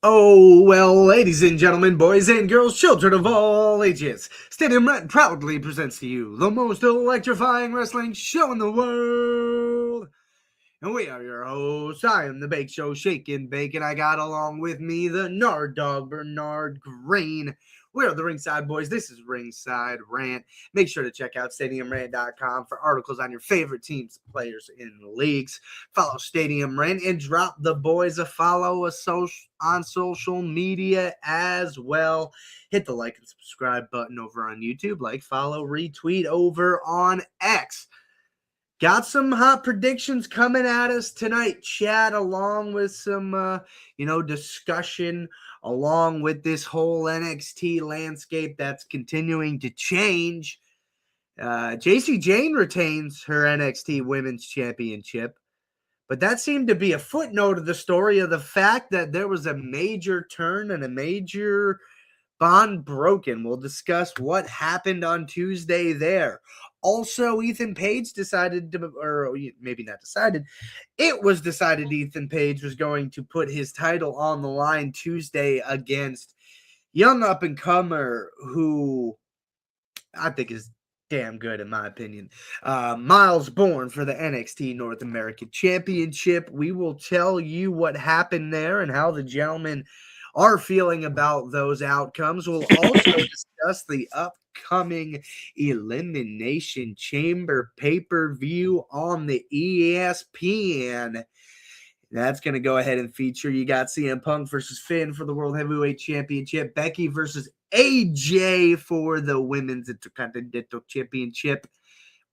Oh, well, ladies and gentlemen, boys and girls, children of all ages, Stadium Rant proudly presents to you the most electrifying wrestling show in the world. And we are your hosts. I am the Bake Show, Shake and Bake, and I got along with me the Nard Dog, Bernard Green. We're the Ringside Boys. This is Ringside Rant. Make sure to check out StadiumRant.com for articles on your favorite teams, players, and leagues. Follow Stadium Rant and drop the boys a follow on social media as well. Hit the like and subscribe button over on YouTube. Like, follow, retweet over on X. Got some hot predictions coming at us tonight, chat, along with some, discussion, along with this whole NXT landscape that's continuing to change. Jacy Jayne retains her NXT Women's Championship, but that seemed to be a footnote of the story of the fact that there was a major turn and a major bond broken. We'll discuss what happened on Tuesday there. Also, Ethan Page decided to, or maybe not decided, it was decided Ethan Page was going to put his title on the line Tuesday against young up-and-comer who I think is damn good in my opinion. Myles Borne for the NXT North American Championship. We will tell you what happened there and how the gentlemen are feeling about those outcomes. We'll also discuss the upcoming Elimination Chamber pay-per-view on the ESPN. That's going to go ahead and feature, you got CM Punk versus Finn for the World Heavyweight Championship, Becky versus AJ for the Women's Intercontinental Championship,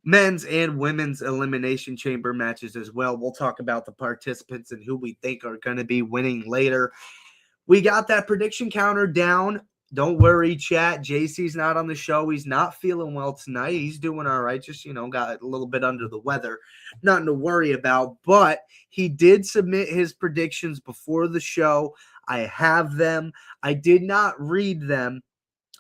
men's and women's Elimination Chamber matches as well. We'll talk about the participants and who we think are going to be winning later. We got that prediction counter down. Don't worry, chat. JC's not on the show. He's not feeling well tonight. He's doing all right. Just, got a little bit under the weather. Nothing to worry about. But he did submit his predictions before the show. I have them. I did not read them.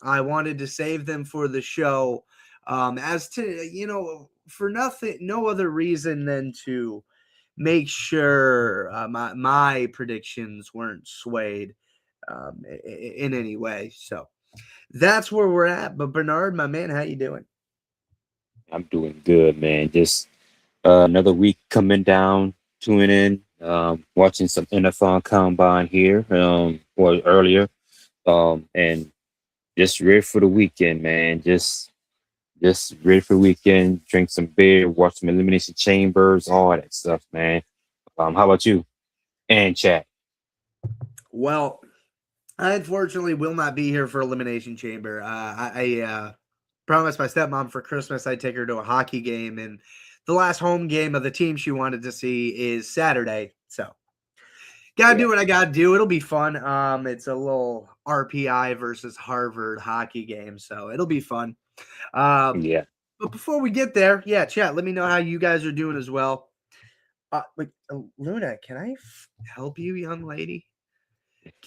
I wanted to save them for the show. As to, for nothing, no other reason than to make sure my predictions weren't swayed in any way. So that's where we're at. But Bernard, my man, how you doing? I'm doing good, man. Just another week coming down, tuning in, watching some NFL Combine here, or earlier, and just ready for the weekend, man. Just ready for the weekend. Drink some beer, watch some Elimination Chambers, all that stuff, man. How about you? And chat. Well, I unfortunately will not be here for Elimination Chamber. I promised my stepmom for Christmas I'd take her to a hockey game, and the last home game of the team she wanted to see is Saturday. So gotta Yeah, do what I gotta do. It'll be fun. It's a little RPI versus Harvard hockey game, so it'll be fun. Um, yeah. but before we get there, yeah, chat. Let me know how you guys are doing as well. Luna, can I help you, young lady?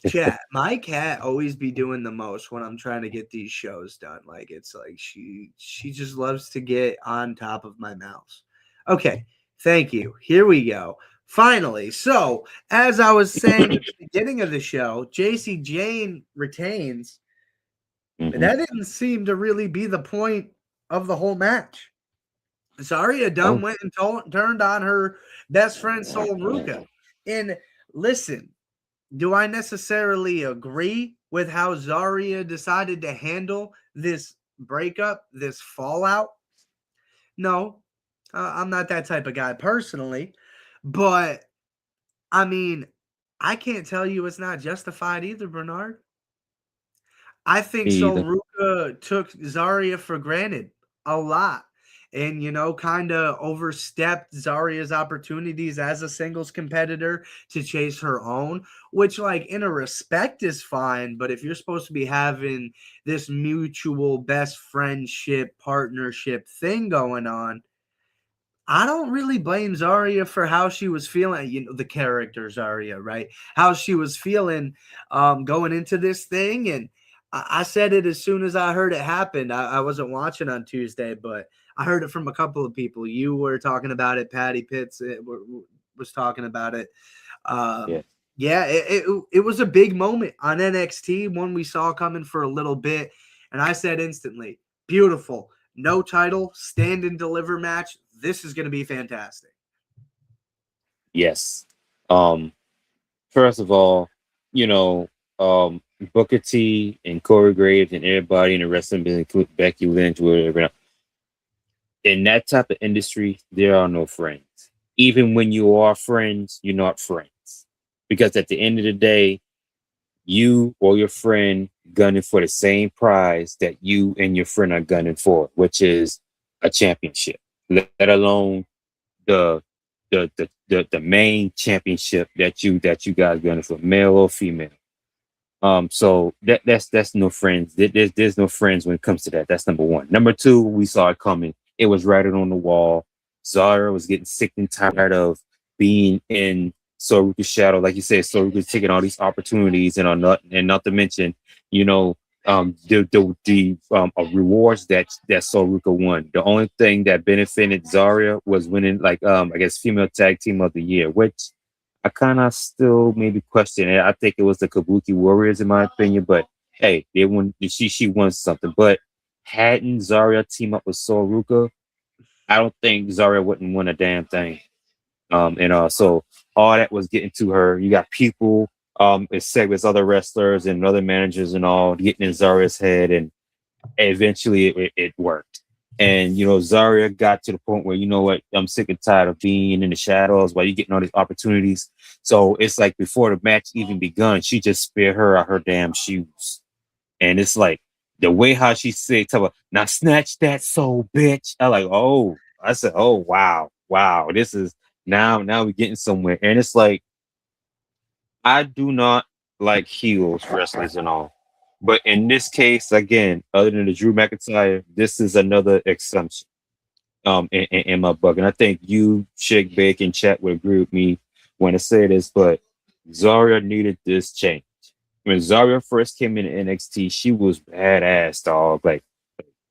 Chat. My cat always be doing the most when I'm trying to get these shows done. Like it's like she just loves to get on top of my mouse. Okay, thank you. Here we go. Finally. So, as I was saying at the beginning of the show, Jacy Jayne retains, but Hmm. that didn't seem to really be the point of the whole match. Zaria Dunn Oh, went and turned on her best friend Sol Ruca. And listen, do I necessarily agree with how Zaria decided to handle this breakup, this fallout? No, I'm not that type of guy personally. But I mean, I can't tell you it's not justified either, Bernard. I think me Sol either. Ruca took Zaria for granted a lot and, kind of overstepped Zaria's opportunities as a singles competitor to chase her own, which, like, in a respect is fine. But if you're supposed to be having this mutual best friendship, partnership thing going on, I don't really blame Zaria for how she was feeling, the character Zaria, right? How she was feeling going into this thing. And I said it as soon as I heard it happen. I wasn't watching on Tuesday, but I heard it from a couple of people. You were talking about it. Patty Pitts was talking about it. Yeah. Yeah, it was a big moment on NXT, one we saw coming for a little bit, and I said instantly, beautiful, no title, stand and deliver match. This is going to be fantastic. Yes. Um, First of all, you know, Booker T and Corey Graves and everybody in the wrestling business, including Becky Lynch, whatever. In that type of industry, there are no friends. Even when you are friends, you're not friends. Because at the end of the day, you or your friend gunning for the same prize that you and your friend are gunning for, which is a championship, let alone the the main championship that you guys gunning for, male or female. So that's no friends. There's no friends when it comes to that. That's number one. Number two, we saw it coming. It was right on the wall. Zara was getting sick and tired of being in Sol Ruca's shadow, like you said. Sol Ruca's taking all these opportunities, and not to mention, you know, the rewards that Sol Ruca won. The only thing that benefited Zaria was winning, like I guess, female tag team of the year, which I kind of still maybe question it. I think it was the Kabuki Warriors in my opinion, but hey, they won. She won something. But hadn't Zaria team up with Sol Ruca, I don't think Zaria wouldn't win a damn thing. So all that was getting to her. You got people, it's said with other wrestlers and other managers and all getting in Zaria's head, and eventually it worked. And Zaria got to the point where, you know what, I'm sick and tired of being in the shadows while you're getting all these opportunities. So it's like before the match even begun, she just spared her out her damn shoes. And it's like the way how she said, "Tell her now, snatch that soul, bitch." I said, "Oh wow, wow, this is now we're getting somewhere." And it's like I do not like heels wrestlers and all. But in this case, again, other than the Drew McIntyre, this is another exception in my book. And I think you, Chick Bake, and Chat would agree with me when I say this, but Zaria needed this change. When Zaria first came in NXT, she was badass, dog. Like,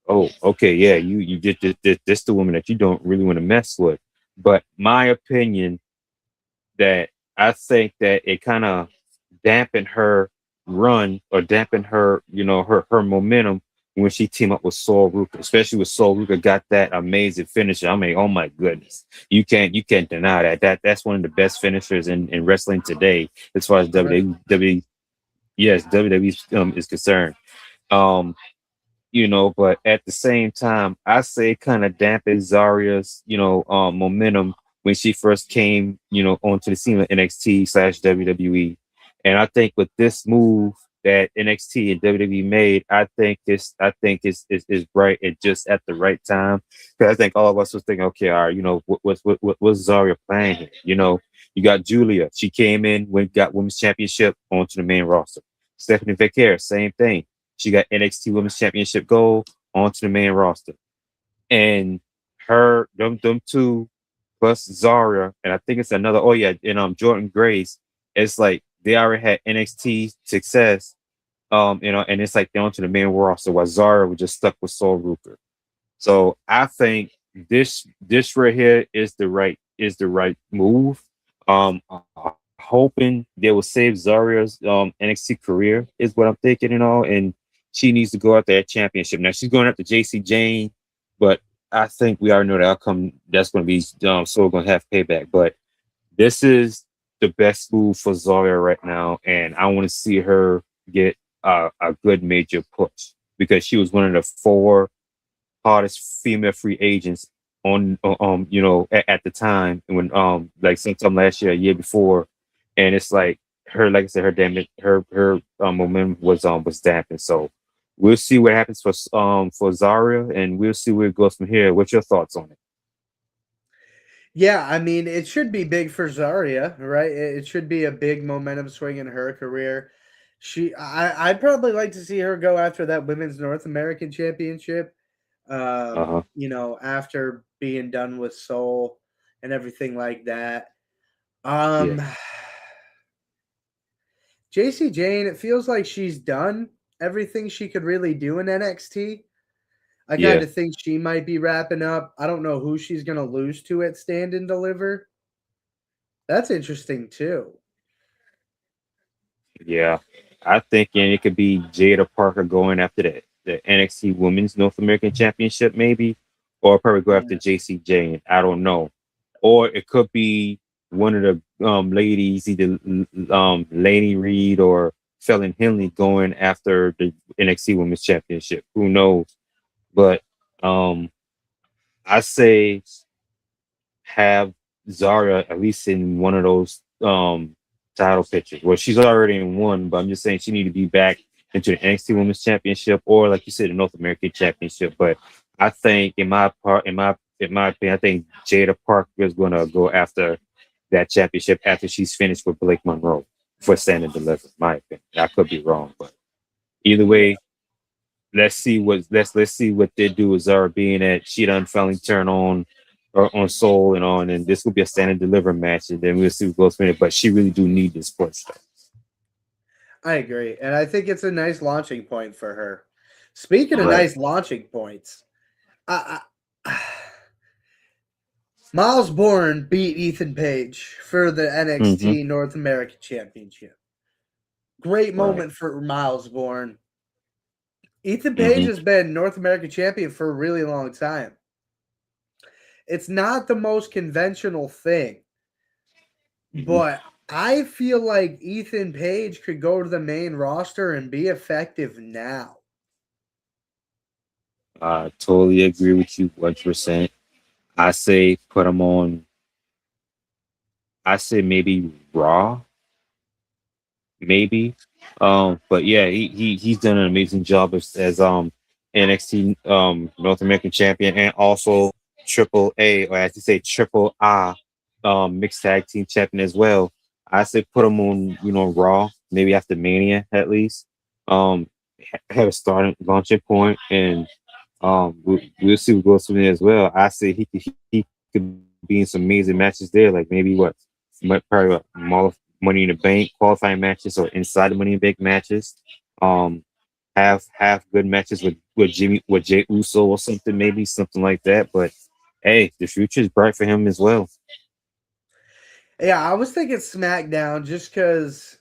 oh, okay, yeah, you did this the woman that you don't really want to mess with. But my opinion that I think that it kind of dampened her run or dampened her, her momentum when she teamed up with Sol Ruca, especially with Sol Ruca got that amazing finisher. I mean, oh my goodness, you can't deny that's one of the best finishers in wrestling today as far as WWE, yes, WWE is concerned. Um, but at the same time, I say kind of dampened Zaria's, momentum when she first came, onto the scene of NXT slash WWE. And I think with this move that NXT and WWE made, I think it's right and just at the right time. Because I think all of us was thinking, okay, all right, what's Zaria playing here? You got Julia. She came in when got women's championship onto the main roster. Stephanie Vicaire, same thing. She got NXT Women's Championship gold onto the main roster. And them two plus Zaria, and I think it's another, oh yeah, and Jordan Grace, it's like they already had NXT success, and it's like they're onto the main roster while Zaria was just stuck with Sol Ruca. So I think this right here is the right move. Hoping they will save Zaria's NXT career is what I'm thinking and all, and she needs to go out there at championship. Now she's going after Jacy Jayne, but I think we already know the outcome. That's going to be so going to have payback. But this is the best move for Zaria right now, and I want to see her get a good major push because she was one of the four hottest female free agents on at the time when like sometime last year, a year before, and it's like her, like I said, her damage, her momentum was dampened. So we'll see what happens for Zaria, and we'll see where it goes from here. What's your thoughts on it? Yeah, I mean, it should be big for Zaria, right? It should be a big momentum swing in her career. I'd probably like to see her go after that Women's North American Championship. Uh-huh. After being done with Soul and everything like that. Yeah. Um, Jacy Jayne, it feels like she's done everything she could really do in NXT. I kind Yeah. of think she might be wrapping up. I don't know who she's going to lose to at Stand and Deliver. That's interesting too. Yeah, I think and it could be Jada Parker going after the NXT Women's North American Championship, maybe, or probably go after Yeah. Jacy Jayne. I don't know, or it could be one of the ladies, either Laney Reed or Fallon Henley, going after the NXT Women's Championship. Who knows? But um, I say have Zaria at least in one of those title pictures. Well, she's already in one, but I'm just saying she need to be back into the NXT Women's Championship or like you said, the North American Championship. But I think in my opinion, I think Jada Parker is gonna go after that championship after she's finished with Blake Monroe for Stand and Deliver. My opinion. I could be wrong, but either Yeah. way, let's see what they do with Zara being that she done finally turn on or on Soul and on, and this will be a stand and deliver match, and then we'll see what goes from it. But she really do need this push. I agree. And I think it's a nice launching point for her. Speaking of Right. nice launching points, I Myles Borne beat Ethan Page for the Mm-hmm. NXT North American Championship. Great Right. moment for Myles Borne. Ethan Page Mm-hmm. has been North American champion for a really long time. It's not the most conventional thing, Mm-hmm. but I feel like Ethan Page could go to the main roster and be effective now. I totally agree with you 100%. I say put him on. I say maybe Raw, maybe. But yeah, he's done an amazing job as NXT North American champion and also triple A, or as you say triple I mixed tag team champion as well. I say put him on, Raw, maybe after Mania at least. Have a starting launching point, and we'll see what goes from there as well. I say he could be in some amazing matches there, like maybe probably Money in the Bank qualifying matches or inside the Money in the Bank matches. Um, have good matches with Jay Uso or something, maybe something like that. But hey, the future is bright for him as well. Yeah, I was thinking SmackDown just because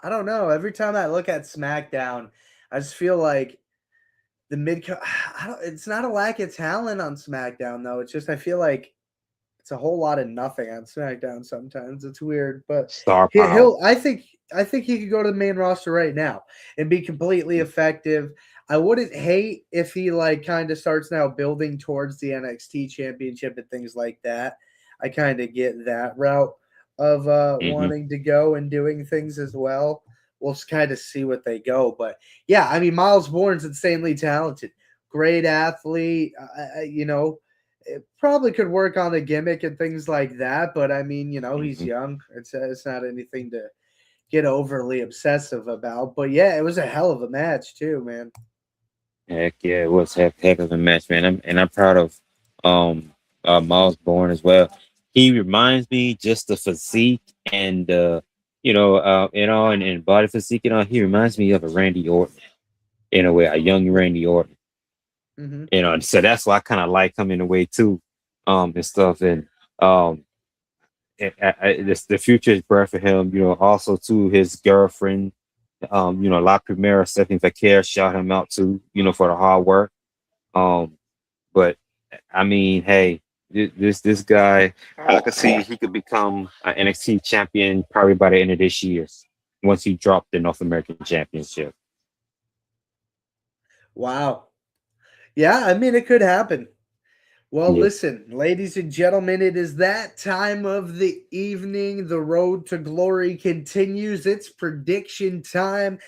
I don't know. Every time I look at SmackDown, I just feel like the mid. I don't. It's not a lack of talent on SmackDown though. It's just I feel like it's a whole lot of nothing on SmackDown. Sometimes it's weird, but Star he, power. he'll. I think he could go to the main roster right now and be completely effective. I wouldn't hate if he like kind of starts now building towards the NXT championship and things like that. I kind of get that route of Hmm. wanting to go and doing things as well. We'll just kind of see what they go. But yeah, I mean, Myles Borne's insanely talented, great athlete. It probably could work on a gimmick and things like that. But I mean, he's Hmm. young. It's not anything to get overly obsessive about. But yeah, it was a hell of a match too, man. Heck yeah, it was heck of a match, man. I'm proud of um Miles Bourne as well. He reminds me just the physique and and body physique, he reminds me of a Randy Orton in a way, a young Randy Orton. Hmm. And so that's why I kind of like him in a way too, and stuff. And um the future is bright for him, also to his girlfriend, La Primera, Stephanie Vaquer, shout him out too, for the hard work. Um, but I mean, hey, this guy, I could see he could become an NXT champion probably by the end of this year once he dropped the North American Championship. Wow. Yeah, I mean, it could happen. Well, Yeah. listen, ladies and gentlemen, it is that time of the evening. The road to glory continues. It's prediction time,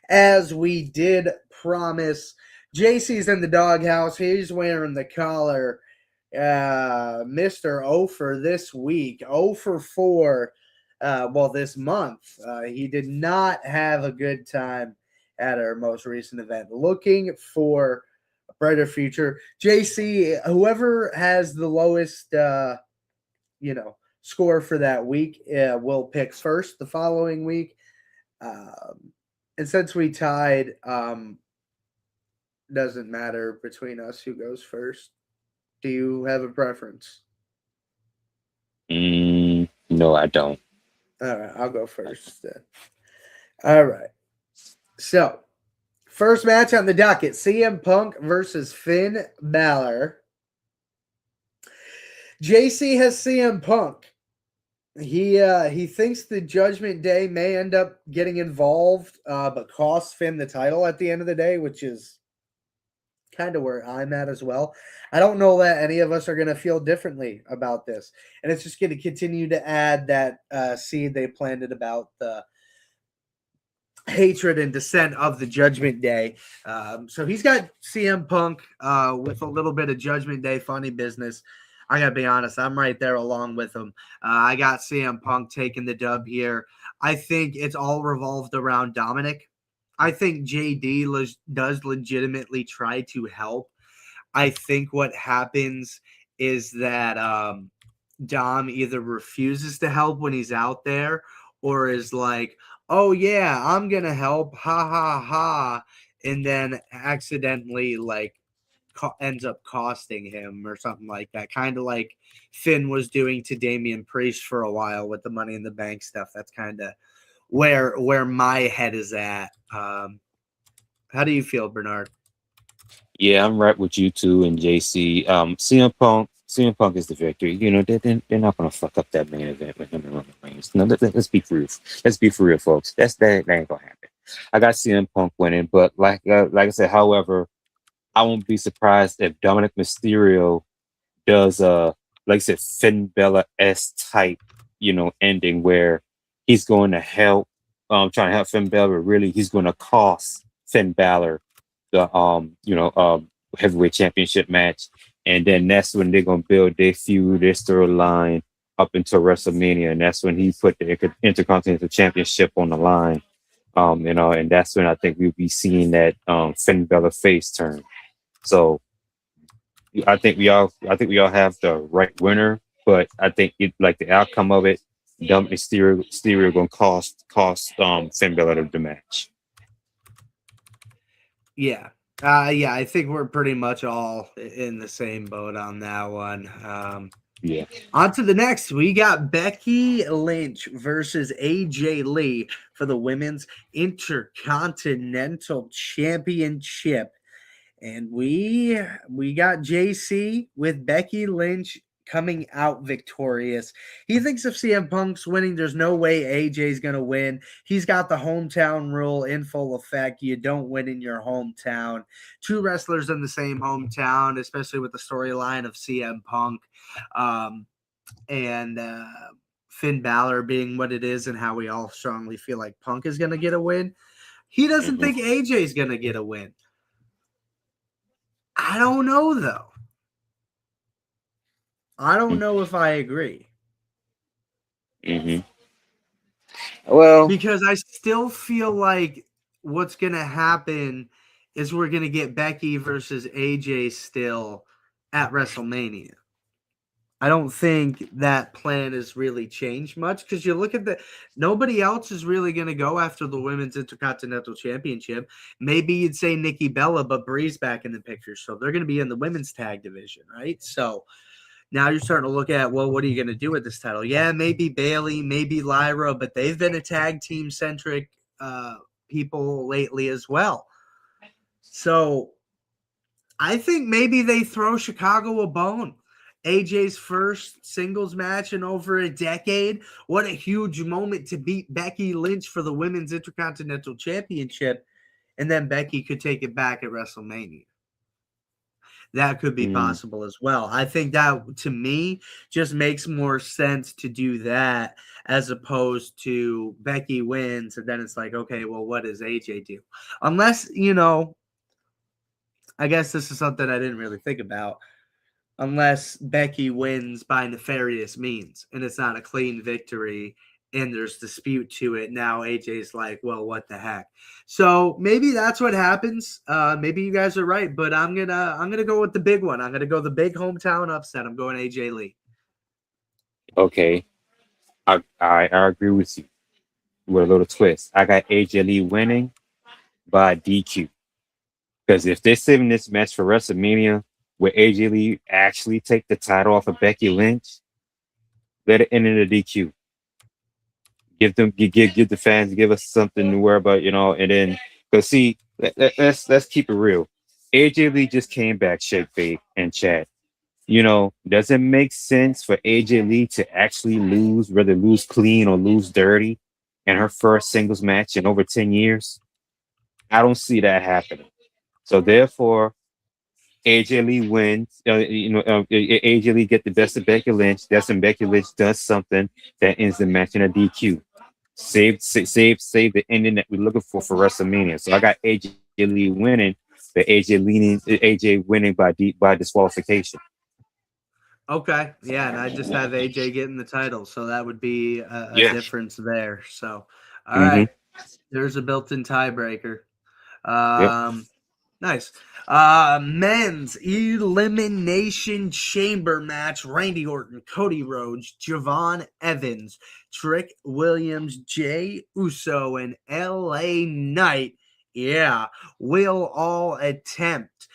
as we did promise. JC's in the doghouse. He's wearing the collar. Mr. O for this week. O for 4. This month. He did not have a good time at our most recent event. Looking for a brighter future. JC, whoever has the lowest, score for that week will pick first the following week. Um, and since we tied, doesn't matter between us who goes first. Do you have a preference? No, I don't. All right, I'll go first then. All right. So, first match on the docket: CM Punk versus Finn Balor. JC has CM Punk. He thinks the Judgment Day may end up getting involved, but cost Finn the title at the end of the day, which is kind of where I'm at as well. I don't know that any of us are going to feel differently about this, and it's just going to continue to add that seed they planted about the hatred and dissent of the Judgment Day. So he's got CM Punk with a little bit of Judgment Day funny business. I gotta be honest, I'm right there along with him. I got CM Punk taking the dub here. I think it's all revolved around Dominic. I think JD does legitimately try to help. I think what happens is that Dom either refuses to help when he's out there or is like, oh, yeah, I'm going to help. Ha, ha, ha. And then accidentally, like, ends up costing him or something like that. Kind of like Finn was doing to Damian Priest for a while with the Money in the Bank stuff. That's kind of where my head is at. How do you feel, Bernard? Yeah, I'm right with you too and JC. CM Punk is the victory. You know, they're not gonna fuck up that main event with him and Roman Reigns. No, let's be for real. Let's be for real, folks. That ain't gonna happen. I got CM Punk winning, but like I said, however, I won't be surprised if Dominic Mysterio does like I said, Finn Bella S type, ending where he's going to help trying to help Finn Balor, but really he's gonna cost Finn Balor the heavyweight championship match. And then that's when they're gonna build their feud, their storyline up until WrestleMania, and that's when he put the Intercontinental Championship on the line. And that's when I think we'll be seeing that Finn Balor face turn. So I think we all have the right winner, but I think like the outcome of it, Dominic Mysterio gonna cost Finn Balor the match. Yeah. Yeah, I think we're pretty much all in the same boat on that one. Yeah. On to the next. We got Becky Lynch versus AJ Lee for the Women's Intercontinental Championship. And we got JC with Becky Lynch coming out victorious. He thinks if CM Punk's winning, there's no way AJ's going to win. He's got the hometown rule in full effect. You don't win in your hometown. Two wrestlers in the same hometown, especially with the storyline of CM Punk and Finn Balor being what it is and how we all strongly feel like Punk is going to get a win. He doesn't think AJ's going to get a win. I don't know, though. I don't know if I agree. Well, because I still feel like what's going to happen is we're going to get Becky versus AJ still at WrestleMania. I don't think that plan has really changed much because you look at nobody else is really going to go after the Women's Intercontinental Championship. Maybe you'd say Nikki Bella, but Bree's back in the picture. So they're going to be in the women's tag division, right? So now you're starting to look at, well, what are you going to do with this title? Yeah, maybe Bayley, maybe Lyra, but they've been a tag team centric people lately as well. So I think maybe they throw Chicago a bone. AJ's first singles match in over a decade. What a huge moment to beat Becky Lynch for the Women's Intercontinental Championship. And then Becky could take it back at WrestleMania. That could be possible as well. I think that, to me, just makes more sense to do that as opposed to Becky wins. And then it's like, okay, well, what does AJ do? Unless, I guess this is something I didn't really think about. Unless Becky wins by nefarious means and it's not a clean victory and there's dispute to it. Now AJ's like, well, what the heck? So maybe that's what happens. Maybe you guys are right, but I'm gonna go with the big one. I'm gonna go the big hometown upset. I'm going AJ Lee. Okay, I agree with you with a little twist. I got AJ Lee winning by DQ because if they're saving this match for WrestleMania, where AJ Lee actually take the title off of Becky Lynch, let it end in a DQ. give the fans, give us something to worry about, and then because see, let's keep it real. AJ Lee just came back, Shake Fake and Chat. Does it make sense for AJ Lee to actually lose, whether lose clean or lose dirty, in her first singles match in over 10 years? I don't see that happening. So therefore, AJ Lee wins. AJ Lee get the best of Becky Lynch. That's when Becky Lynch does something that ends the match in a DQ. Save the ending that we're looking for WrestleMania. So I got AJ Lee winning, but AJ winning by disqualification. Okay, yeah, and I just have AJ getting the title, so that would be a Yeah. difference there. So, all Mm-hmm. right, there's a built-in tiebreaker. Yep. Nice. Men's Elimination Chamber match. Randy Orton, Cody Rhodes, Javon Evans, Trick Williams, Jey Uso, and LA Knight. Yeah, will all attempt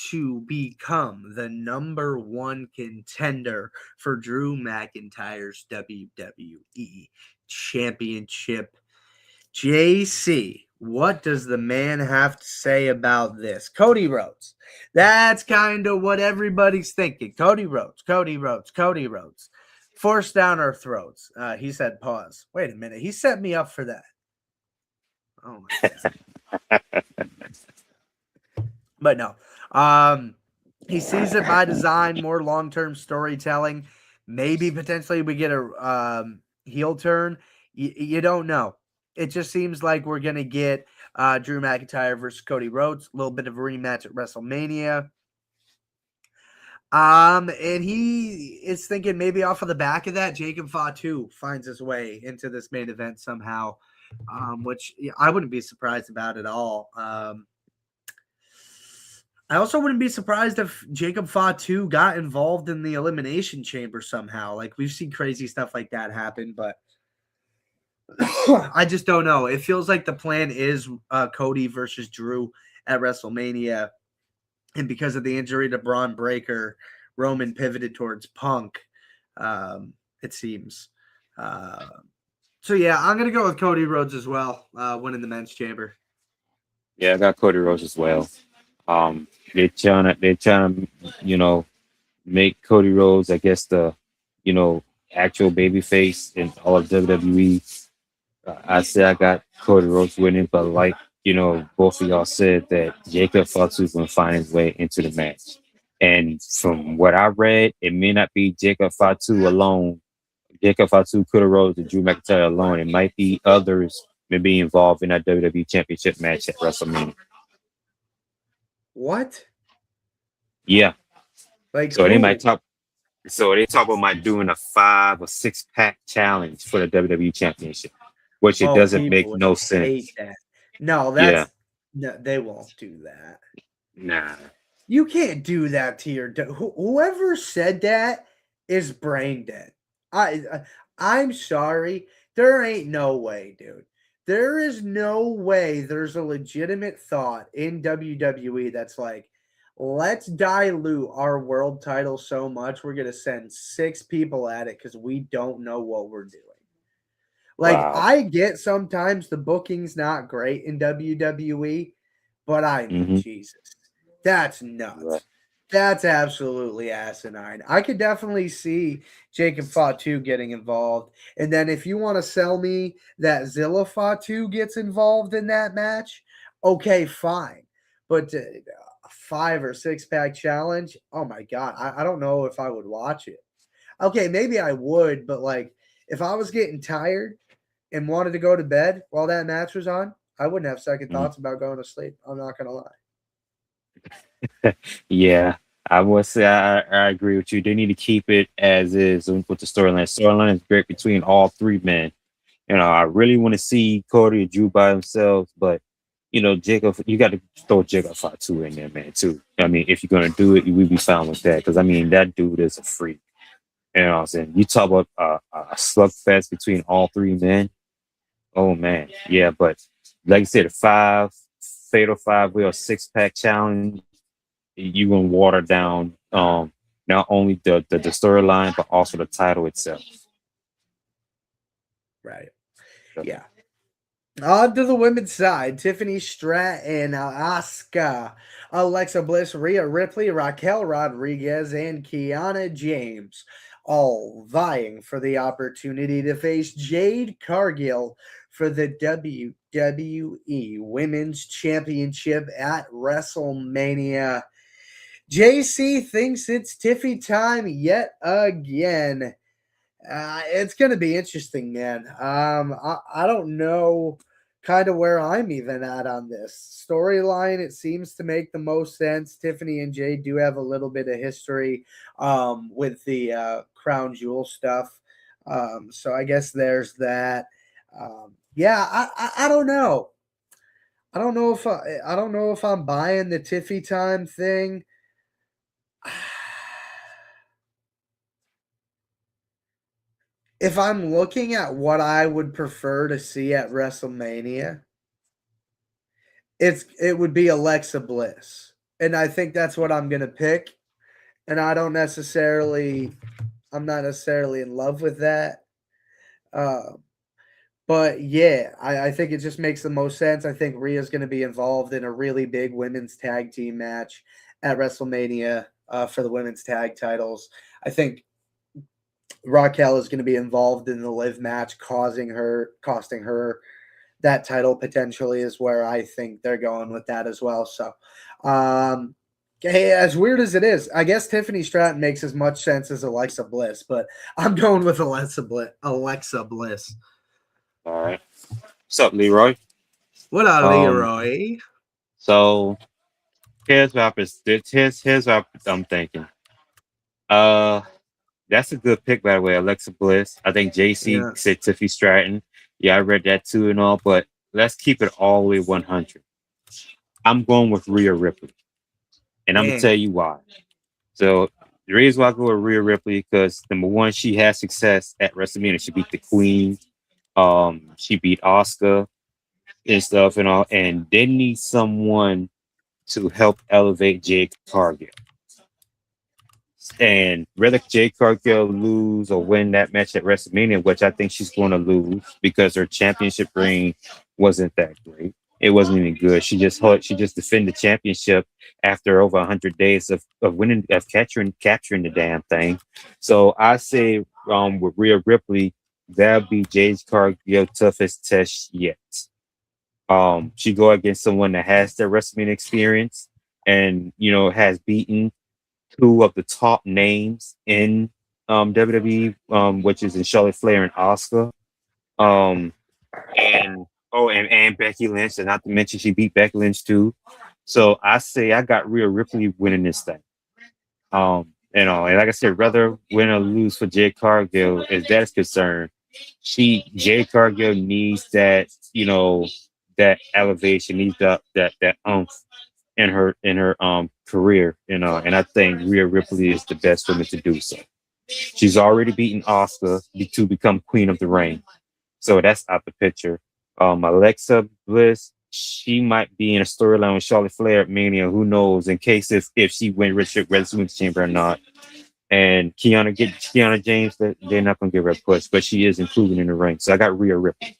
to become the number one contender for Drew McIntyre's WWE Championship. JC, what does the man have to say about this? Cody Rhodes. That's kind of what everybody's thinking. Cody Rhodes, Cody Rhodes, Cody Rhodes. Force down our throats. He said, pause. Wait a minute. He set me up for that. Oh, my God. But no. He sees it by design, more long-term storytelling. Maybe potentially we get a heel turn. You don't know. It just seems like we're going to get Drew McIntyre versus Cody Rhodes, a little bit of a rematch at WrestleMania. And he is thinking maybe off of the back of that, Jacob Fatu finds his way into this main event somehow, which I wouldn't be surprised about at all. I also wouldn't be surprised if Jacob Fatu got involved in the Elimination Chamber somehow. Like, we've seen crazy stuff like that happen, but I just don't know. It feels like the plan is Cody versus Drew at WrestleMania. And because of the injury to Braun Breaker, Roman pivoted towards Punk, it seems. So, yeah, I'm going to go with Cody Rhodes as well, winning the men's chamber. Yeah, I got Cody Rhodes as well. They're trying to, make Cody Rhodes, I guess, the, actual baby face in all of WWE. I say I got Cody Rhodes winning, but like, both of y'all said that Jacob Fatu is going to find his way into the match. And from what I read, it may not be Jacob Fatu alone. Jacob Fatu, Cody Rhodes, and Drew McIntyre alone. It might be others maybe involved in that WWE Championship match at WrestleMania. What? Yeah. Like, So who? they might talk. So they talk about doing a 5 or 6 pack challenge for the WWE Championship, which it doesn't make people no would hate sense. that. No, Yeah. no, they won't do that. Nah. You can't do that to your whoever said that is brain dead. I'm sorry. There ain't no way, dude. There is no way there's a legitimate thought in WWE that's like, let's dilute our world title so much we're gonna send 6 people at it because we don't know what we're doing. Like, Wow. I get sometimes the booking's not great in WWE, but I mean, Mm-hmm. Jesus, that's nuts. Right. That's absolutely asinine. I could definitely see Jacob Fatu getting involved. And then if you want to sell me that Zilla Fatu gets involved in that match, okay, fine. But a 5 or 6 pack challenge, oh my God, I don't know if I would watch it. Okay, maybe I would, but like if I was getting tired and wanted to go to bed while that match was on, I wouldn't have second thoughts about going to sleep. I'm not going to lie. Yeah, I would say I agree with you. They need to keep it as is with the storyline. Storyline is great between all 3 men. I really want to see Cody and Drew by themselves, but Jacob, you got to throw Jacob Fatu in there, man, too. I mean, if you're gonna do it, we'd be fine with that. Because I mean, that dude is a freak. You know what I'm saying? You talk about a slugfest between all 3 men. Oh man, yeah. But like I said, a fatal 5-way or 6-pack challenge, you gonna water down not only the storyline but also the title itself. Right. Yeah. On to the women's side, Tiffany Stratton, Asuka, Alexa Bliss, Rhea Ripley, Raquel Rodriguez, and Kiana James, all vying for the opportunity to face Jade Cargill for the WWE Women's Championship at WrestleMania. JC thinks it's Tiffy time yet again. It's going to be interesting, man. I don't know kind of where I'm even at on this storyline. It seems to make the most sense. Tiffany and Jay do have a little bit of history with the crown jewel stuff. So I guess there's that. Yeah, I don't know. I don't know if I'm buying the Tiffy time thing. If I'm looking at what I would prefer to see at WrestleMania, it would be Alexa Bliss. And I think that's what I'm gonna pick. And I'm not necessarily in love with that. Uh, but yeah, I think it just makes the most sense. I think Rhea's gonna be involved in a really big women's tag team match at WrestleMania for the women's tag titles. I think Raquel is going to be involved in the live match, costing her that title potentially is where I think they're going with that as well. So, hey, as weird as it is, I guess Tiffany Stratton makes as much sense as Alexa Bliss, but I'm going with Alexa Bliss. Alexa Bliss. All right. What's up, Leroy? What up, Um, Leroy? so here's what I'm thinking. Uh, that's a good pick, by the way, Alexa Bliss. I think JC Yeah, said Tiffy Stratton. Yeah, I read that too and all, but let's keep it all the way 100. I'm going with Rhea Ripley, and I'm gonna dang, tell you why. So the reason why I go with Rhea Ripley because number one, she has success at WrestleMania. She beat the Queen. She beat Oscar and stuff and all, and they need someone to help elevate Jade Cargill. And whether Jade Cargill lose or win that match at WrestleMania, which I think she's going to lose because her championship reign wasn't that great. It wasn't even good. She just defended the championship after over 100 days of winning of capturing the damn thing. So I say with Rhea Ripley, that'll be Jade Cargill's toughest test yet. She go against someone that has their WrestleMania experience and has beaten two of the top names in WWE, which is in Charlotte Flair and Oscar. Um, and Becky Lynch, and not to mention she beat Becky Lynch too. So I say I got Rhea Ripley winning this thing. And like I said, rather win or lose for Jade Cargill, as that's concerned, Jade Cargill needs that elevation, needs that in her career, and I think Rhea Ripley is the best woman to do so. She's already beaten Oscar to become Queen of the Ring. So that's out the picture. Alexa Bliss, she might be in a storyline with Charlotte Flair at Mania. Who knows? In case if she win Richard Women's Chamber or not. And Kiana James, they're not gonna give her a push, but she is improving in the ring. So I got Rhea Ripley.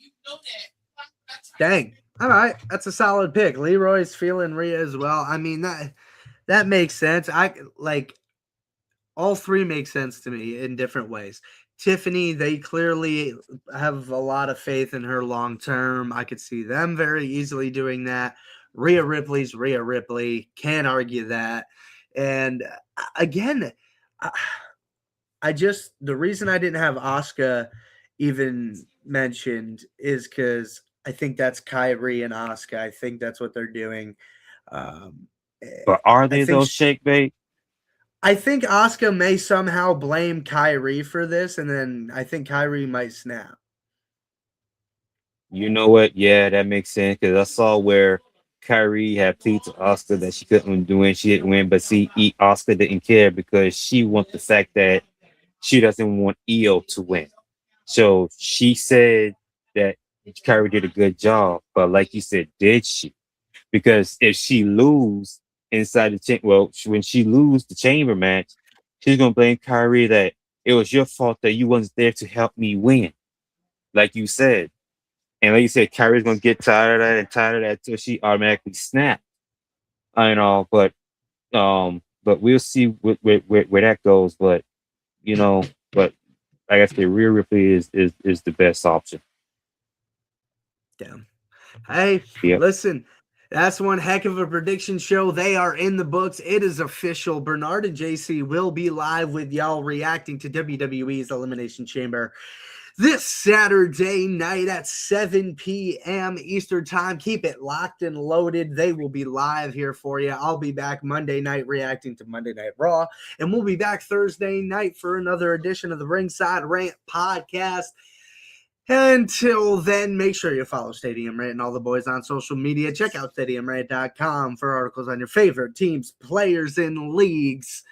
dang. All right, that's a solid pick. Leroy's feeling Rhea as well. I mean that makes sense. I like all three make sense to me in different ways. Tiffany, they clearly have a lot of faith in her long term. I could see them very easily doing that. Rhea Ripley's Rhea Ripley. Can't argue that. And again, the reason I didn't have Asuka even mentioned is because I think that's Kyrie and Asuka. I think that's what they're doing. Um, But are I they think those shake bait? I think Asuka may somehow blame Kyrie for this, and then I think Kyrie might snap. You know what? Yeah, that makes sense because I saw where Kyrie had pleaded to Oscar that she couldn't do it, she didn't win, but see, Oscar didn't care because she wants the fact that she doesn't want Io to win. So she said that Kyrie did a good job, but like you said, did she? Because if she lose inside the when she lose the chamber match, she's gonna blame Kyrie that it was your fault that you wasn't there to help me win, like you said. And like you said, Kyrie's gonna get tired of that and tired of that until she automatically snaps. I know, but we'll see where that goes. But but I guess the Rhea Ripley is the best option. Damn. Hey, Yep. listen, that's one heck of a prediction show. They are in the books. It is official. Bernard and JC will be live with y'all reacting to WWE's Elimination Chamber this Saturday night at 7 p.m. Eastern Time. Keep it locked and loaded. They will be live here for you. I'll be back Monday night reacting to Monday Night Raw, and we'll be back Thursday night for another edition of the Ringside Rant podcast. Until then, make sure you follow Stadium Rant and all the boys on social media. Check out stadiumrant.com for articles on your favorite teams, players, and leagues.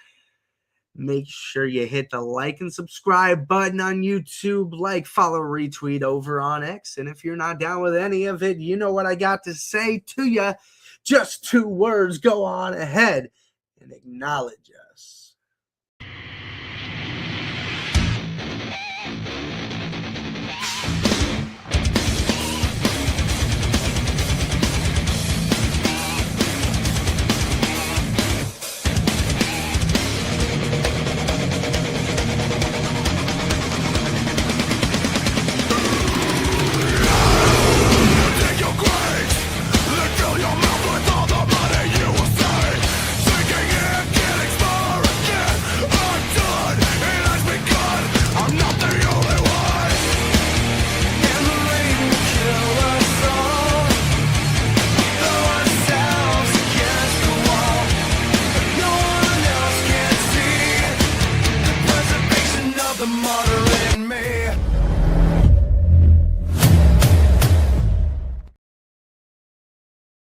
Make sure you hit the like and subscribe button on YouTube. Like, follow, retweet over on X. And if you're not down with any of it, you know what I got to say to you. Just 2 words. Go on ahead and acknowledge us.